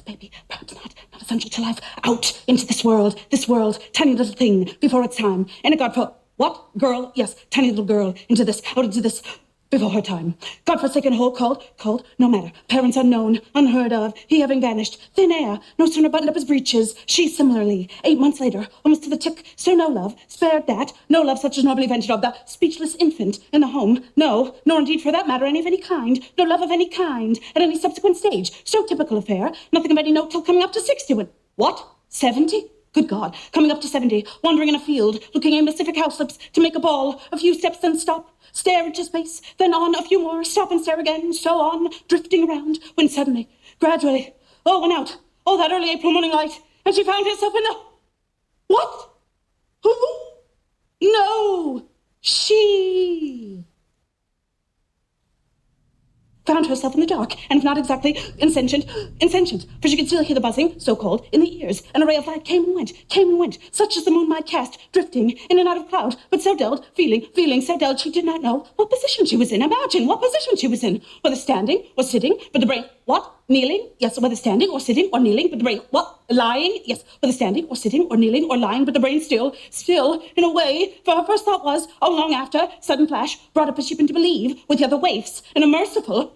baby, perhaps not essential to life, out into this world, tiny little thing before its time. And it got for, what? Girl? Yes, tiny little girl, out into this, before her time. Godforsaken hole, cold, no matter. Parents unknown, unheard of, he having vanished. Thin air, no sooner buttoned up his breeches. She similarly, 8 months later, almost to the tick, so no love, spared that, no love such as normally ventured of the speechless infant in the home. No, nor indeed for that matter any of any kind. No love of any kind at any subsequent stage. So typical affair, nothing of any note till coming up to 60 when, what? 70? Good God, coming up to 70, wandering in a field, looking aimlessly for cowslips to make a ball, a few steps then stop, stare into space, then on a few more, stop and stare again, so on, drifting around, when suddenly, gradually, all went out, all that early April morning light, and she found herself in the... What? Who? No, she... found herself in the dark, and not exactly insentient, for she could still hear the buzzing, so-called, in the ears. An array of light came and went, such as the moon might cast, drifting in and out of cloud, but so dulled, feeling so dulled, she did not know what position she was in. Imagine what position she was in, whether standing or sitting, but the brain, what? Kneeling? Yes, whether standing or sitting or kneeling, but the brain, what? Lying? Yes, whether standing or sitting or kneeling or lying, but the brain still, in a way, for her first thought was, oh, long after, sudden flash, brought up as she been to believe, with the other waifs, in a merciful,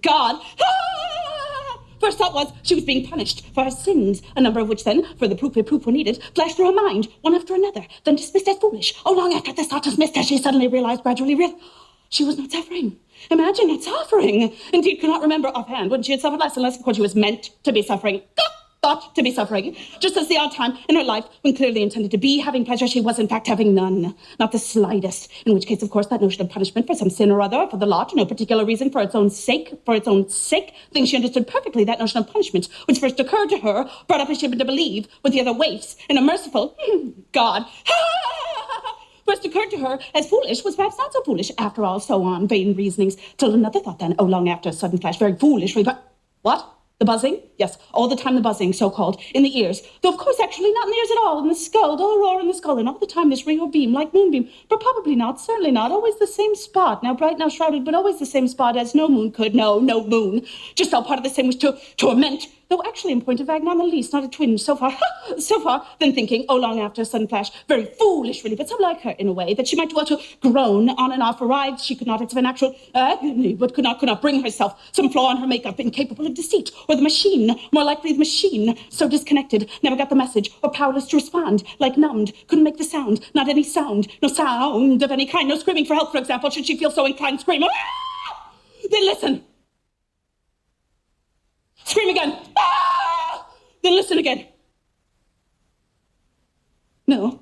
God, first thought was she was being punished for her sins, a number of which then, for the proof were needed, flashed through her mind, one after another, then dismissed as foolish. Oh, long after this thought dismissed, as she suddenly gradually realized, she was not suffering. Imagine not suffering. Indeed, could not remember offhand when she had suffered less, unless, of course, she was meant to be suffering. Thought to be suffering. Just as the odd time in her life, when clearly intended to be having pleasure, she was in fact having none. Not the slightest. In which case, of course, that notion of punishment for some sin or other, for the lot, no particular reason, for its own sake, thing she understood perfectly, that notion of punishment, which first occurred to her, brought up as she had been to believe, with the other waifs, in a merciful, God, first occurred to her as foolish, was perhaps not so foolish, after all, so on, vain reasonings, till another thought then, oh, long after, a sudden flash, very foolishly, but, what? The buzzing? Yes, all the time the buzzing, so-called, in the ears. Though, of course, actually not in the ears at all, in the skull, dull roar in the skull, and all the time this ring or beam, like moonbeam, but probably not, certainly not, always the same spot, now bright, now shrouded, but always the same spot as no moon could, no moon, just all part of the same was to torment, though actually in point of fact, not the least, not a twinge, so far, then thinking, oh, long after, a sudden flash, very foolish, really, but so like her, in a way, that she might well to groan on and off, arrived, she could not, it's an actual agony, but could not bring herself, some flaw in her makeup, incapable of deceit, or the machine, more likely the machine, so disconnected, never got the message, or powerless to respond, like numbed, couldn't make the sound, not any sound, no sound of any kind, no screaming for help, for example, should she feel so inclined, scream, ah! Then listen. Scream again. Ah! Then listen again. No,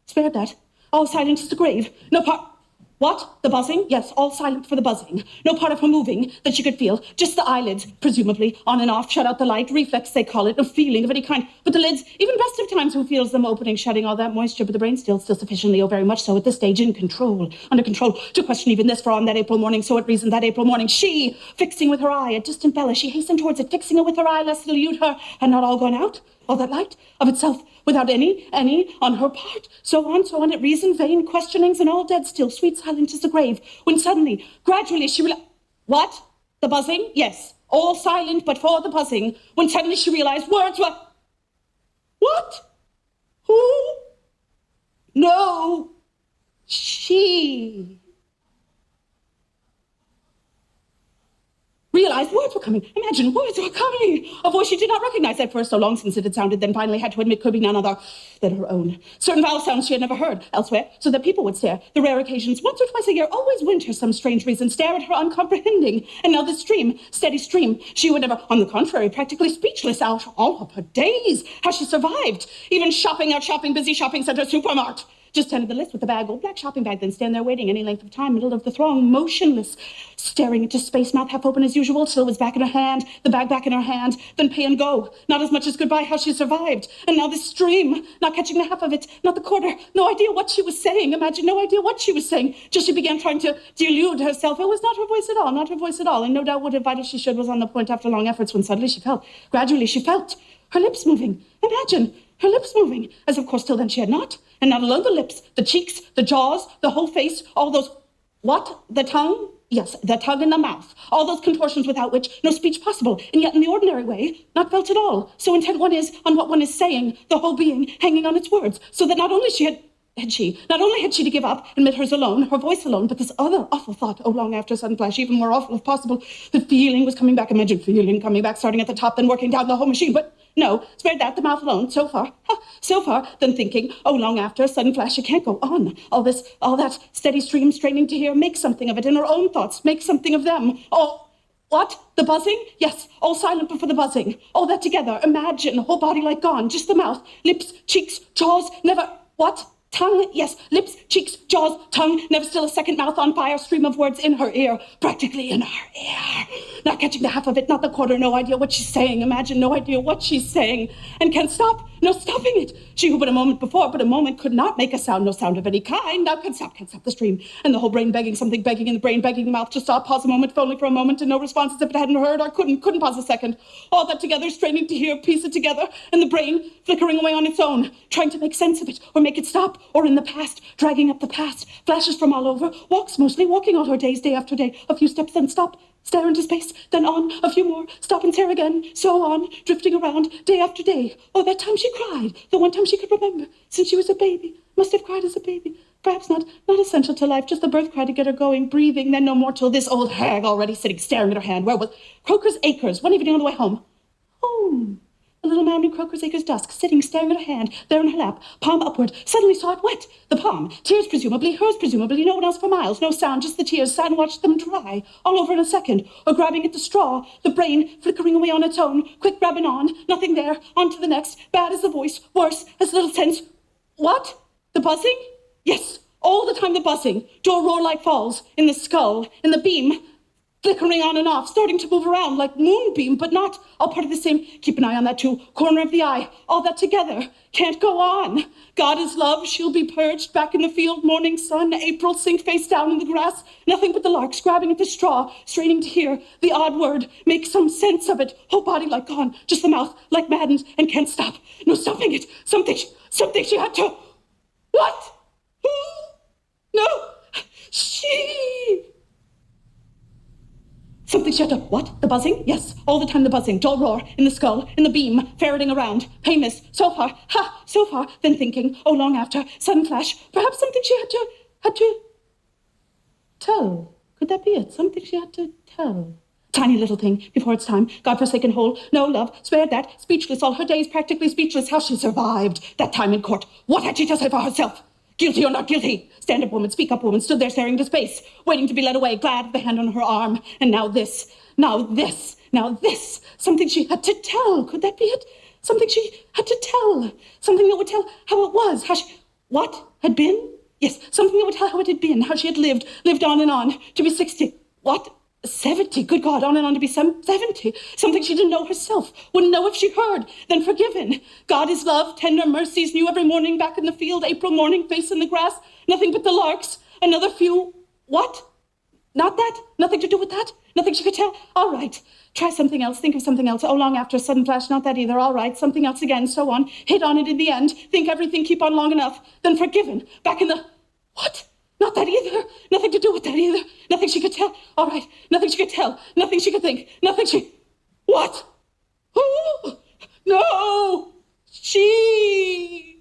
spared that. All silent as the grave. No part... What? The buzzing? Yes, all silent for the buzzing. No part of her moving that she could feel. Just the eyelids, presumably, on and off, shut out the light. Reflex, they call it. No feeling of any kind. But the lids, even best of times, who feels them opening, shutting all that moisture, but the brain still sufficiently, oh, very much so, at this stage, in control, under control, to question even this, for on that April morning, so it reasoned that April morning, she, fixing with her eye a distant Bella, she hastened towards it, fixing it with her eye, lest it elude her, had not all gone out, all that light, of itself, without any, on her part, so on, it reasoned, vain questionings, and all dead still, sweet silent as the grave, when suddenly, gradually, she realized, what? The buzzing? Yes, all silent but for the buzzing, when suddenly she realized words were, what? Who? No, she. Realized words were coming. Imagine, words were coming. A voice she did not recognize at first, so long since it had sounded, then finally had to admit could be none other than her own. Certain vowel sounds she had never heard elsewhere, so that people would stare. The rare occasions, once or twice a year, always winter, some strange reason, stare at her uncomprehending. And now this stream, steady stream, she would never, on the contrary, practically speechless out all of her days. How she survived. Even shopping, out shopping, busy shopping center, supermarket. Just tended the list with the bag, old black shopping bag, then stand there waiting any length of time, middle of the throng, motionless, staring into space, mouth half open as usual, till it was back in her hand, the bag back in her hand, then pay and go. Not as much as goodbye, how she survived. And now this stream, not catching the half of it, not the quarter, no idea what she was saying. Imagine, no idea what she was saying. Just she began trying to delude herself. It was not her voice at all, and no doubt would have vital she should was on the point after long efforts, when suddenly gradually she felt her lips moving. Imagine, her lips moving, as of course till then she had not. And not alone the lips, the cheeks, the jaws, the whole face, all those... What? The tongue? Yes, the tongue and the mouth. All those contortions without which no speech possible, and yet in the ordinary way, not felt at all. So intent one is on what one is saying, the whole being hanging on its words, so that not only had she to give up and admit hers alone, her voice alone, but this other awful thought, oh, long after a sudden flash, even more awful if possible, the feeling was coming back, imagine feeling coming back, starting at the top, then working down the whole machine, but no, spared that, the mouth alone, so far, then thinking, oh, long after a sudden flash, it can't go on. All that steady stream straining to hear, make something of it, in her own thoughts, make something of them. Oh, what? The buzzing? Yes, all silent but for the buzzing. All that together, imagine, whole body like gone, just the mouth, lips, cheeks, jaws, never, what? Tongue, yes, lips, cheeks, jaws, tongue, never still a second, mouth on fire, stream of words in her ear, practically in her ear. Not catching the half of it, not the quarter, no idea what she's saying, imagine no idea what she's saying, and can't stop, no stopping it. She who but a moment before, but a moment could not make a sound, no sound of any kind, now can't stop the stream, and the whole brain begging something, begging in the brain, begging the mouth to stop, pause a moment, if only for a moment, and no response as if it hadn't heard or couldn't pause a second. All that together, straining to hear, piece it together, and the brain flickering away on its own, trying to make sense of it, or make it stop, or in the past, dragging up the past, flashes from all over, walks mostly, walking all her days, day after day, a few steps, then stop, stare into space, then on, a few more, stop and stare again, so on, drifting around, day after day. Oh, that time she cried, the one time she could remember, since she was a baby, must have cried as a baby. Perhaps not essential to life, just the birth cry to get her going, breathing, then no more till this old hag already sitting, staring at her hand. Where was Croker's Acres, one evening on the way home. Home. A little mound in Croker's Acres dusk, sitting, staring at her hand, there in her lap, palm upward, suddenly saw it wet, the palm, tears presumably, hers presumably, no one else for miles, no sound, just the tears, sat and watched them dry, all over in a second, or grabbing at the straw, the brain flickering away on its own, quick grabbing on, nothing there, on to the next, bad as the voice, worse, as little sense. What? The buzzing? Yes, all the time the buzzing, door roar like falls, in the skull, in the beam, flickering on and off, starting to move around like moonbeam, but not all part of the same. Keep an eye on that too. Corner of the eye. All that together. Can't go on. God is love. She'll be purged. Back in the field. Morning sun. April sink face down in the grass. Nothing but the larks grabbing at the straw, straining to hear the odd word. Make some sense of it. Whole body like gone. Just the mouth like maddened and can't stop. No stopping it. Something she had to. What? Who? No. She. Something she had to, what? The buzzing? Yes, all the time the buzzing, dull roar, in the skull, in the beam, ferreting around, painless, so far, then thinking, oh, long after, sudden flash, perhaps something she had to tell. Could that be it? Something she had to tell. Tiny little thing, before its time, God-forsaken hole, no love, spared that, speechless, all her days practically speechless, how she survived that time in court. What had she to say for herself? Guilty or not guilty? Stand up, woman, speak up, woman, stood there staring into space, waiting to be led away, glad of the hand on her arm. And now this. Something she had to tell. Could that be it? Something she had to tell. Something that would tell how it was, what had been? Yes, something that would tell how it had been, how she had lived on and on, to be 60. What? 70, good God, on and on to be 70. Something she didn't know herself, wouldn't know if she heard, then forgiven. God is love, tender mercies, new every morning back in the field, April morning, face in the grass, nothing but the larks, another few, what? Not that? Nothing to do with that? Nothing she could tell? All right, try something else, think of something else. Oh, long after a sudden flash, not that either, all right, something else again, so on. Hit on it in the end, think everything, keep on long enough, then forgiven, back in the, what? Not that either. Nothing to do with that either. Nothing she could tell. All right. Nothing she could tell. Nothing she could think. Nothing she... What? Who? No. She...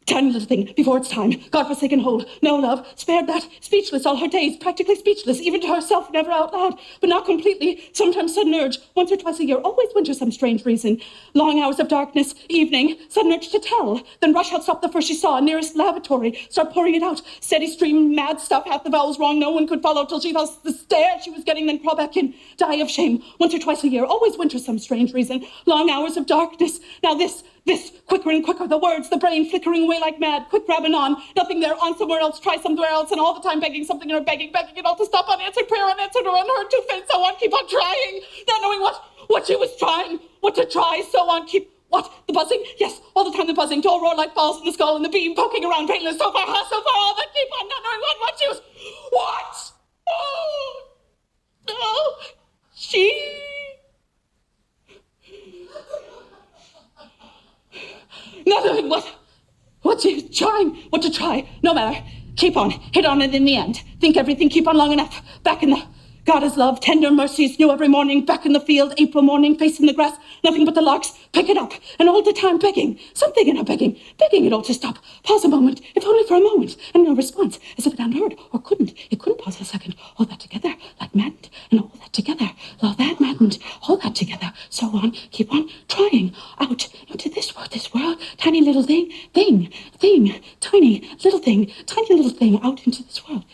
Tiny little thing, before its time, God-forsaken hold, no love, spared that, speechless all her days, practically speechless, even to herself, never out loud, but not completely, sometimes sudden urge, once or twice a year, always winter, some strange reason, long hours of darkness, evening, sudden urge to tell, then rush out, stop the first she saw, nearest lavatory, start pouring it out, steady stream, mad stuff, half the vowels wrong, no one could follow, till she felt the stare she was getting, then crawl back in, die of shame, once or twice a year, always winter, some strange reason, long hours of darkness, now this, quicker and quicker, the words, the brain flickering away like mad, quick grabbing on, nothing there, on somewhere else, try somewhere else, and all the time begging something in her, begging it all to stop, unanswered prayer, unanswered or unheard, too faint, so on, keep on trying, not knowing what she was trying, what to try, so on, keep, what, the buzzing? Yes, all the time the buzzing, dull roar like falls in the skull and the beam, poking around, painless, so far, all that keep on, not knowing what she was, what? Oh, no, she... Not knowing what she's trying, what to try, no matter. Keep on, hit on it in the end. Think everything, keep on long enough. Back in the... God is love, tender mercies, new every morning. Back in the field, April morning, facing the grass, nothing but the larks. Pick it up, and all the time begging. Something in her begging. Begging it all to stop. Pause a moment, if only for a moment. And no response, as if it hadn't heard, or couldn't. It couldn't pause a second. All that together, like maddened. And all that together, all that maddened. All that together. So on, keep on trying. Out into this world. Tiny little thing. Tiny little thing. Out into this world.